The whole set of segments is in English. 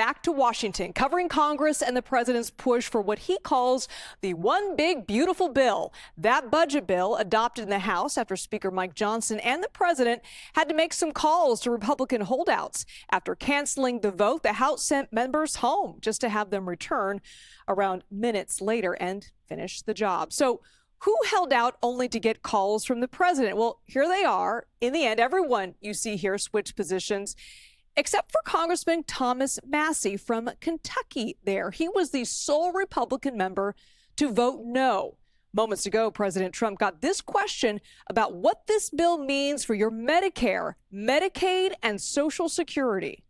back to Washington, covering Congress and the president's push for what he calls the one big beautiful bill. That budget bill adopted in the House after Speaker Mike Johnson and the president had to make some calls to Republican holdouts. After canceling the vote, the House sent members home just to have them return around minutes later and finish the job. So who held out only to get calls from the president? Well, here they are. In the end, everyone you see here switched positions, except for Congressman Thomas Massie from Kentucky there. He was the sole Republican member to vote no. Moments ago, President Trump got this question about what this bill means for your Medicare, Medicaid, and Social Security.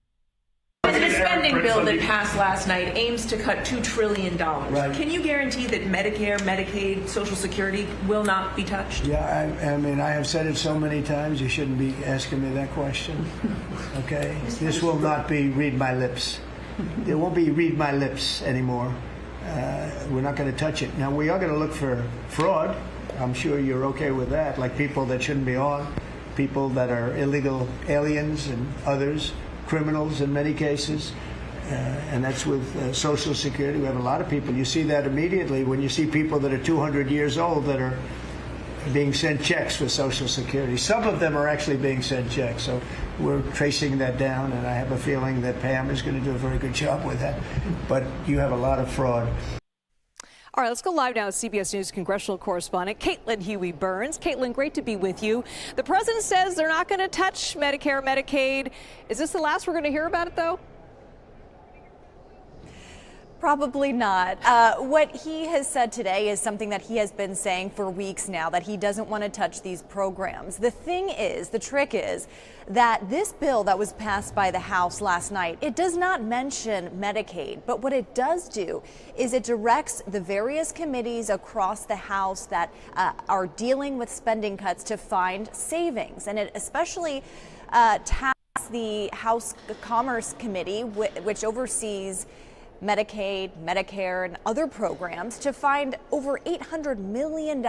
The spending bill that passed last night aims to cut $2 trillion. Right. Can you guarantee that Medicare, Medicaid, Social Security will not be touched? Yeah, I mean, I have said it so many times, you shouldn't be asking me that question. Okay? This will not be read my lips. There won't be read my lips anymore. We're not going to touch it. Now, we are going to look for fraud. I'm sure you're okay with that, like people that shouldn't be on, people that are illegal aliens and others, criminals in many cases, and that's with Social Security. We have a lot of people. You see that immediately when you see people that are 200 years old that are being sent checks for Social Security. Some of them are actually being sent checks, so we're tracing that down, and I have a feeling that Pam is going to do a very good job with that. But you have a lot of fraud. All right, let's go live now with CBS News congressional correspondent Caitlin Huey-Burns. Caitlin, great to be with you. The president says they're not going to touch Medicare, Medicaid. Is this the last we're going to hear about it, though? Probably not. What he has said today is something that he has been saying for weeks now, that he doesn't want to touch these programs. The thing is, the trick is that this bill that was passed by the House last night, it does not mention Medicaid, but what it does do is it directs the various committees across the House that are dealing with spending cuts to find savings. And it especially tasks the House Commerce Committee, which oversees Medicaid, Medicare, and other programs, to find over $800 million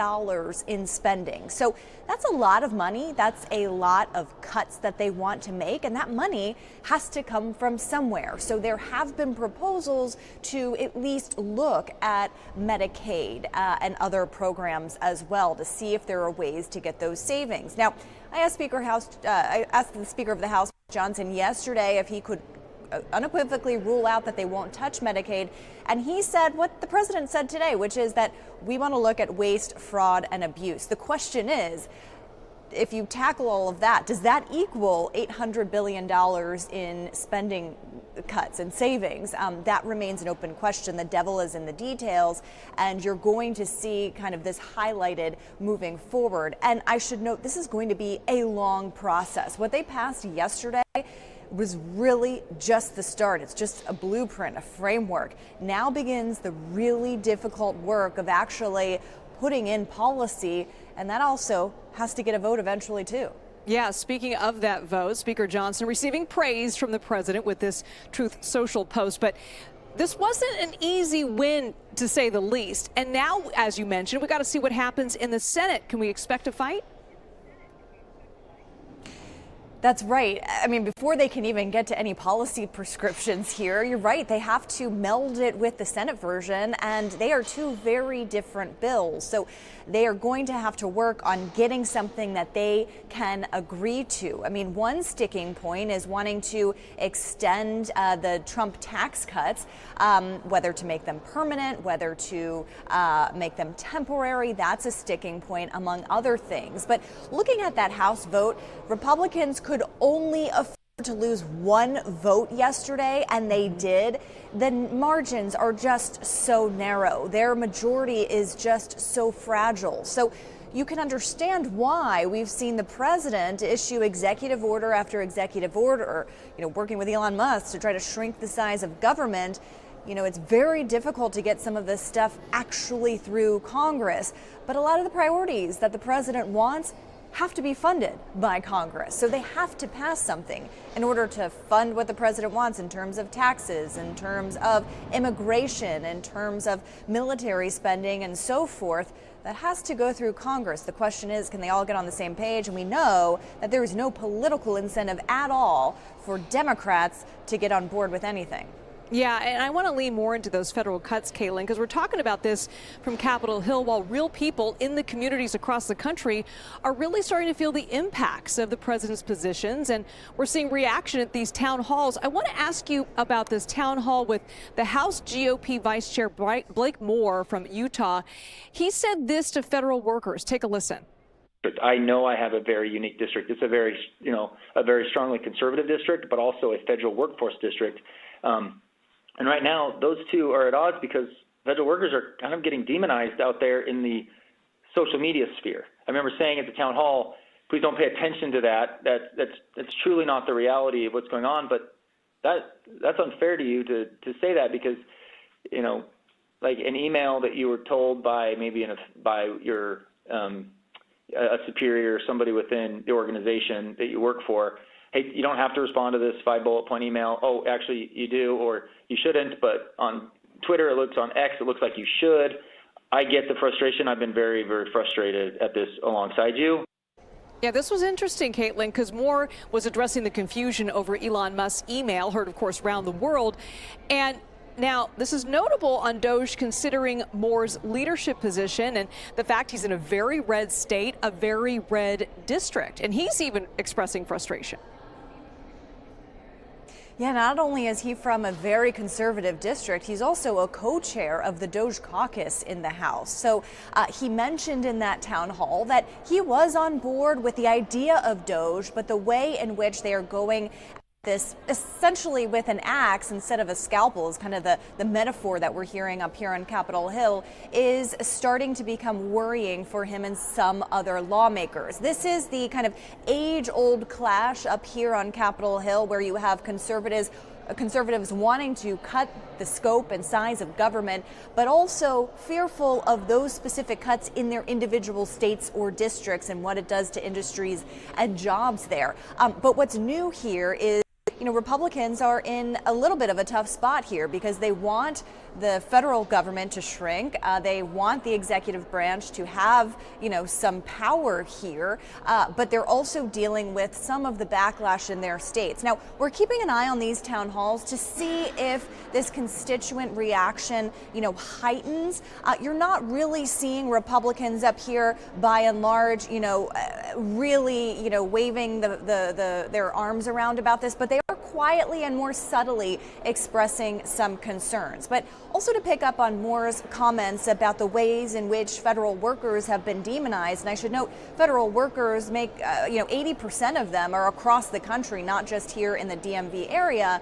in spending. So that's a lot of money. That's a lot of cuts that they want to make, and that money has to come from somewhere. So there have been proposals to at least look at Medicaid and other programs as well to see if there are ways to get those savings. Now, I asked the Speaker of the House, Johnson, yesterday if he could unequivocally rule out that they won't touch Medicaid. And he said what the president said today, which is that we want to look at waste, fraud, and abuse. The question is, if you tackle all of that, does that equal $800 billion in spending cuts and savings? That remains an open question. The devil is in the details, and you're going to see kind of this highlighted moving forward. And I should note, this is going to be a long process. What they passed yesterday was really just the start. It's just a blueprint, a framework. Now begins the really difficult work of actually putting in policy, and that also has to get a vote eventually too. Yeah, speaking of that vote, Speaker Johnson receiving praise from the president with this Truth Social post, but this wasn't an easy win, to say the least. And now, as you mentioned, we got to see what happens in the Senate. Can we expect a fight? That's right. I mean, before they can even get to any policy prescriptions here, you're right, they have to meld it with the Senate version, and they are two very different bills. So they are going to have to work on getting something that they can agree to. I mean, one sticking point is wanting to extend the Trump tax cuts, whether to make them permanent, whether to make them temporary. That's a sticking point, among other things. But looking at that House vote, Republicans could only afford to lose one vote yesterday, and they did. The margins are just so narrow. Their majority is just so fragile. So you can understand why we've seen the president issue executive order after executive order, working with Elon Musk to try to shrink the size of government. It's very difficult to get some of this stuff actually through Congress, but a lot of the priorities that the president wants have to be funded by Congress. So they have to pass something in order to fund what the president wants in terms of taxes, in terms of immigration, in terms of military spending and so forth. That has to go through Congress. The question is, can they all get on the same page? And we know that there is no political incentive at all for Democrats to get on board with anything. Yeah, and I want to lean more into those federal cuts, Caitlin, because we're talking about this from Capitol Hill while real people in the communities across the country are really starting to feel the impacts of the president's positions, and we're seeing reaction at these town halls. I want to ask you about this town hall with the House GOP Vice Chair Blake Moore from Utah. He said this to federal workers. Take a listen. I know I have a very unique district. It's a very strongly conservative district, but also a federal workforce district. And right now, those two are at odds because federal workers are kind of getting demonized out there in the social media sphere. I remember saying at the town hall, please don't pay attention to that. That's truly not the reality of what's going on. But that's unfair to you to say that because, like an email that you were told by by your a superior or somebody within the organization that you work for, hey, you don't have to respond to this 5-bullet point email. Oh, actually, you do, or you shouldn't. But on Twitter, on X, it looks like you should. I get the frustration. I've been very, very frustrated at this alongside you. Yeah, this was interesting, Caitlin, because Moore was addressing the confusion over Elon Musk's email, heard, of course, around the world. And now, this is notable on DOJ considering Moore's leadership position and the fact he's in a very red state, a very red district. And he's even expressing frustration. Yeah, not only is he from a very conservative district, he's also a co-chair of the DOJ caucus in the House. So he mentioned in that town hall that he was on board with the idea of DOJ, but the way in which they are going this essentially with an axe instead of a scalpel is kind of the metaphor that we're hearing up here on Capitol Hill is starting to become worrying for him and some other lawmakers. This is the kind of age-old clash up here on Capitol Hill where you have conservatives wanting to cut the scope and size of government, but also fearful of those specific cuts in their individual states or districts and what it does to industries and jobs there. But what's new here is Republicans are in a little bit of a tough spot here because they want the federal government to shrink. They want the executive branch to have, some power here, but they're also dealing with some of the backlash in their states. Now, we're keeping an eye on these town halls to see if this constituent reaction, heightens. You're not really seeing Republicans up here, by and large, really, waving their arms around about this, but they are quietly and more subtly expressing some concerns. But also to pick up on Moore's comments about the ways in which federal workers have been demonized, and I should note federal workers make 80% of them are across the country, not just here in the DMV area.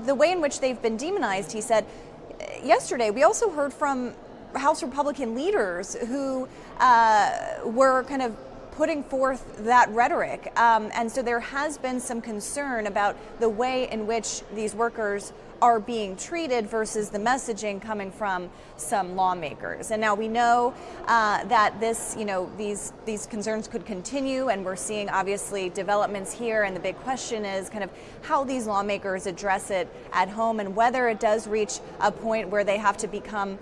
The way in which they've been demonized, he said yesterday, we also heard from House Republican leaders who were kind of putting forth that rhetoric. And so there has been some concern about the way in which these workers are being treated versus the messaging coming from some lawmakers. And now we know that these concerns could continue, and we're seeing obviously developments here. And the big question is kind of how these lawmakers address it at home and whether it does reach a point where they have to become,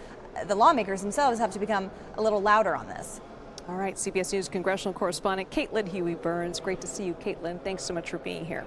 the lawmakers themselves have to become a little louder on this. All right, CBS News congressional correspondent Caitlin Huey-Burns. Great to see you, Caitlin. Thanks so much for being here.